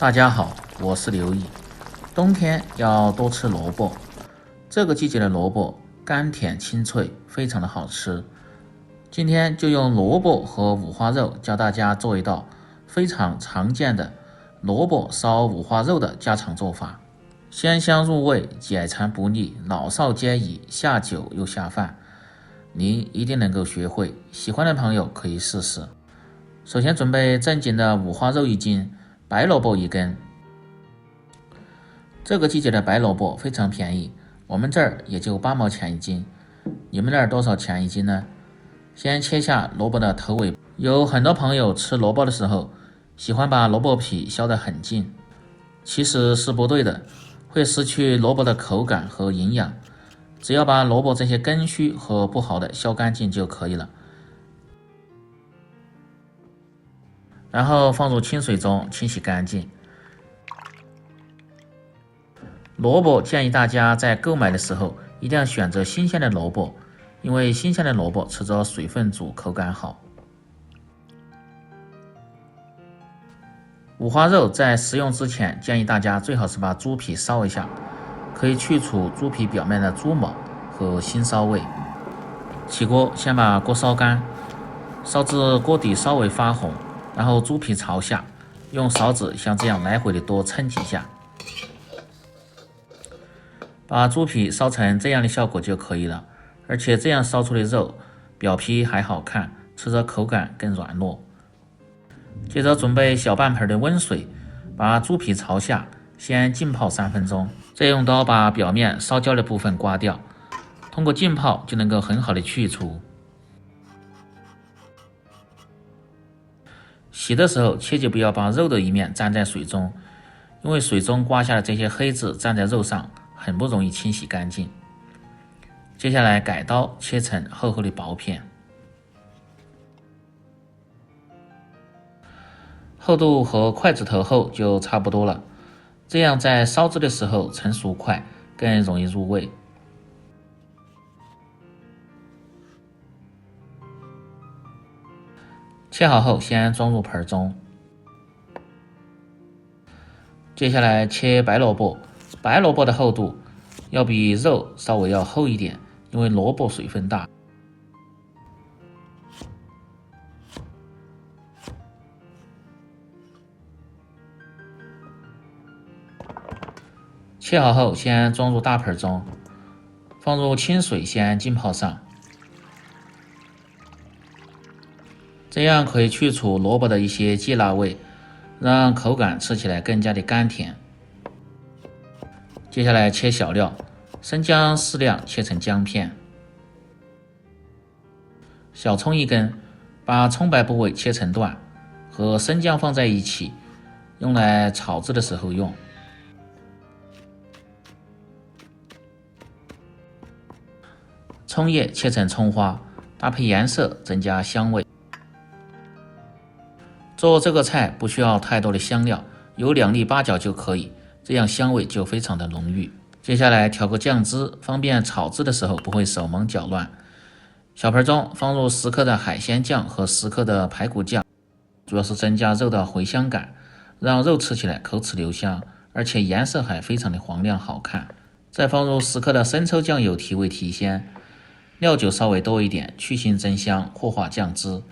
大家好，我是刘毅。冬天要多吃萝卜，这个季节的萝卜甘甜清脆，非常的好吃。今天就用萝卜和五花肉教大家做一道非常常见的萝卜烧五花肉的家常做法，鲜香入味，解馋不腻，老少皆宜，下酒又下饭。你一定能够学会，喜欢的朋友可以试试。首先准备正经的五花肉1斤，白萝卜1根。这个季节的白萝卜非常便宜，我们这儿也就8毛钱1斤。你们那儿多少钱1斤呢？先切下萝卜的头尾。有很多朋友吃萝卜的时候喜欢把萝卜皮削得很净，其实是不对的，会失去萝卜的口感和营养。只要把萝卜这些根须和不好的削干净就可以了，然后放入清水中清洗干净。萝卜建议大家在购买的时候一定要选择新鲜的萝卜，因为新鲜的萝卜吃着水分足，口感好。五花肉在食用之前，建议大家最好是把猪皮烧一下，可以去除猪皮表面的猪毛和腥臊味。起锅，先把锅烧干，烧至锅底稍微发红，然后猪皮朝下，用勺子像这样来回的多抻几下，把猪皮烧成这样的效果就可以了。而且这样烧出的肉表皮还好看，吃着口感更软糯。接着准备小半盆的温水，把猪皮朝下先浸泡3分钟，再用刀把表面烧焦的部分刮掉，通过浸泡就能够很好的去除。洗的时候切记不要把肉的一面沾在水中，因为水中刮下的这些黑渍沾在肉上很不容易清洗干净。接下来改刀切成厚厚的薄片，厚度和筷子头厚就差不多了，这样在烧制的时候成熟快，更容易入味。切好后先装入盆中。接下来切白萝卜，白萝卜的厚度要比肉稍微要厚一点，因为萝卜水分大。切好后先装入大盆中，放入清水先浸泡上，这样可以去除萝卜的一些芥辣味，让口感吃起来更加的甘甜。接下来切小料，生姜适量切成姜片，小葱1根，把葱白部位切成段，和生姜放在一起，用来炒制的时候用。葱叶切成葱花，搭配颜色增加香味。做这个菜不需要太多的香料，有2粒八角就可以，这样香味就非常的浓郁。接下来调个酱汁，方便炒制的时候不会手忙脚乱。小盆中放入10克的海鲜酱和10克的排骨酱，主要是增加肉的回香感，让肉吃起来口齿留香，而且颜色还非常的黄亮好看。再放入10克的生抽酱油提味提鲜，料酒稍微多一点，去腥增香，活化酱汁。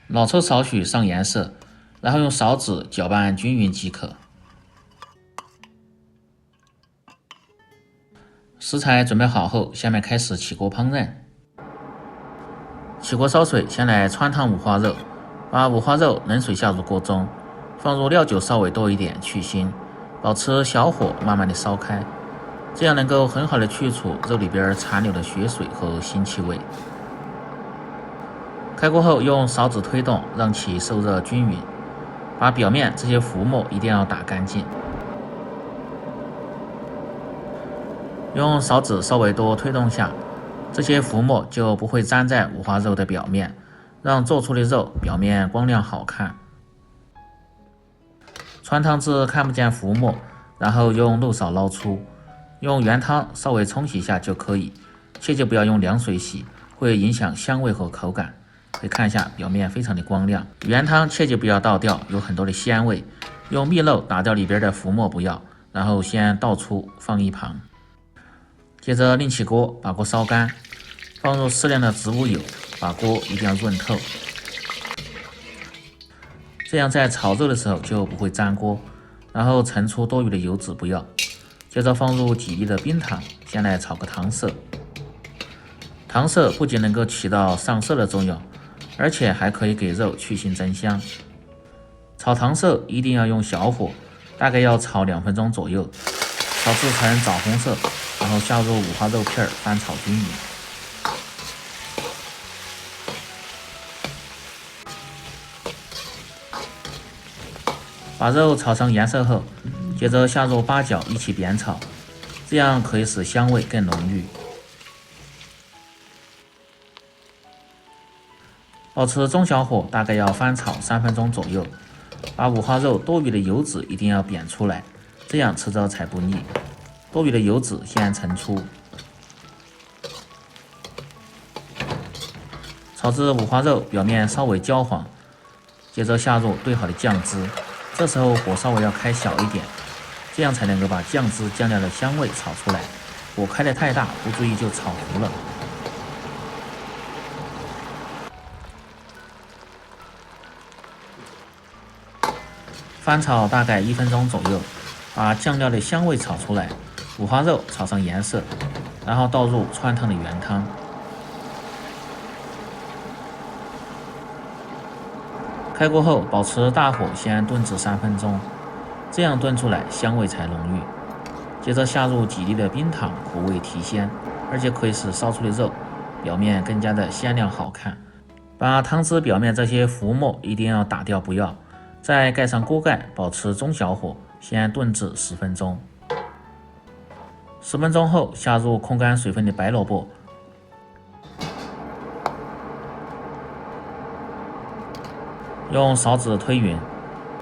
老抽少许上颜色，然后用勺子搅拌均匀即可。食材准备好后，下面开始起锅烹饪。起锅烧水，先来汆烫五花肉，把五花肉冷水下入锅中，放入料酒稍微多一点去腥，保持小火慢慢的烧开，这样能够很好的去除肉里边残留的血水和腥气味。开锅后用勺子推动，让其受热均匀，把表面这些浮沫一定要打干净。用勺子稍微多推动下，这些浮沫就不会粘在五花肉的表面，让做出的肉表面光亮好看。汆烫至看不见浮沫，然后用漏勺捞出，用原汤稍微冲洗一下就可以，切记不要用凉水洗，会影响香味和口感。可以看一下表面非常的光亮，原汤切记不要倒掉，有很多的鲜味，用蜜漏打掉里边的浮沫不要，然后先倒出放一旁。接着另起锅，把锅烧干，放入适量的植物油，把锅一定要润透，这样在炒肉的时候就不会粘锅。然后盛出多余的油脂不要，接着放入几粒的冰糖，先来炒个糖色。糖色不仅能够起到上色的作用，而且还可以给肉去腥增香。炒糖色一定要用小火，大概要炒2分钟左右，炒至呈枣红色，然后下入五花肉片翻炒均匀。把肉炒成颜色后，接着下入八角一起煸炒，这样可以使香味更浓郁。保持中小火，大概要翻炒3分钟左右。把五花肉多余的油脂一定要煸出来，这样吃着才不腻。多余的油脂先盛出。炒至五花肉表面稍微焦黄，接着下入兑好的酱汁。这时候火稍微要开小一点，这样才能够把酱汁酱料的香味炒出来。火开得太大，不注意就炒糊了。翻炒大概1分钟左右，把酱料的香味炒出来，五花肉炒上颜色，然后倒入汆烫的原汤。开锅后，保持大火先炖至3分钟，这样炖出来香味才浓郁。接着下入几粒的冰糖，苦味提鲜，而且可以使烧出的肉表面更加的鲜亮好看。把汤汁表面这些浮沫一定要打掉不要，再盖上锅盖，保持中小火，先炖至10分钟。10分钟后，下入控干水分的白萝卜。用勺子推匀，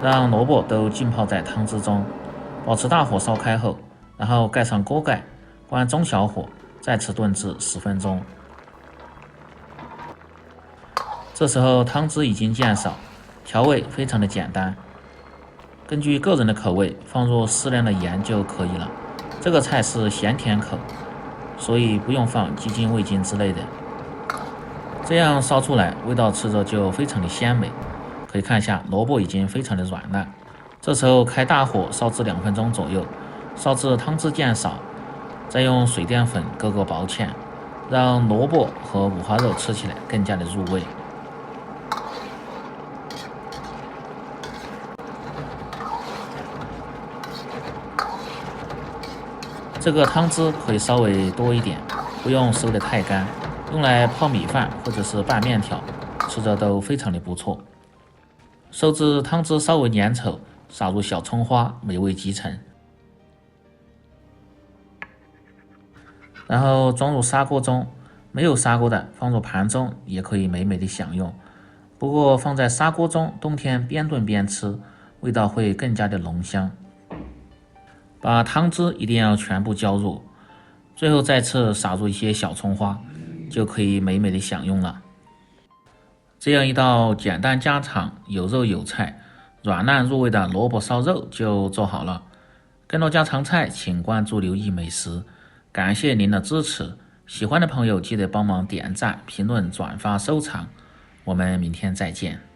让萝卜都浸泡在汤汁中，保持大火烧开后，然后盖上锅盖，关中小火，再次炖至10分钟。这时候汤汁已经渐少，调味非常的简单，根据个人的口味放入适量的盐就可以了。这个菜是咸甜口，所以不用放鸡精、味精之类的。这样烧出来，味道吃着就非常的鲜美。可以看一下，萝卜已经非常的软烂。这时候开大火烧至2分钟左右，烧至汤汁渐少，再用水淀粉勾个薄芡，让萝卜和五花肉吃起来更加的入味。这个汤汁可以稍微多一点，不用收得太干，用来泡米饭或者是拌面条，吃着都非常的不错。收至汤汁稍微粘稠，撒入小葱花，美味极成。然后装入砂锅中，没有砂锅的放入盘中也可以美美的享用。不过放在砂锅中，冬天边炖边吃，味道会更加的浓香。把汤汁一定要全部浇入，最后再次撒入一些小葱花，就可以美美的享用了。这样一道简单家常、有肉有菜、软烂入味的萝卜烧肉就做好了。更多家常菜，请关注刘毅美食。感谢您的支持，喜欢的朋友记得帮忙点赞、评论、转发、收藏。我们明天再见。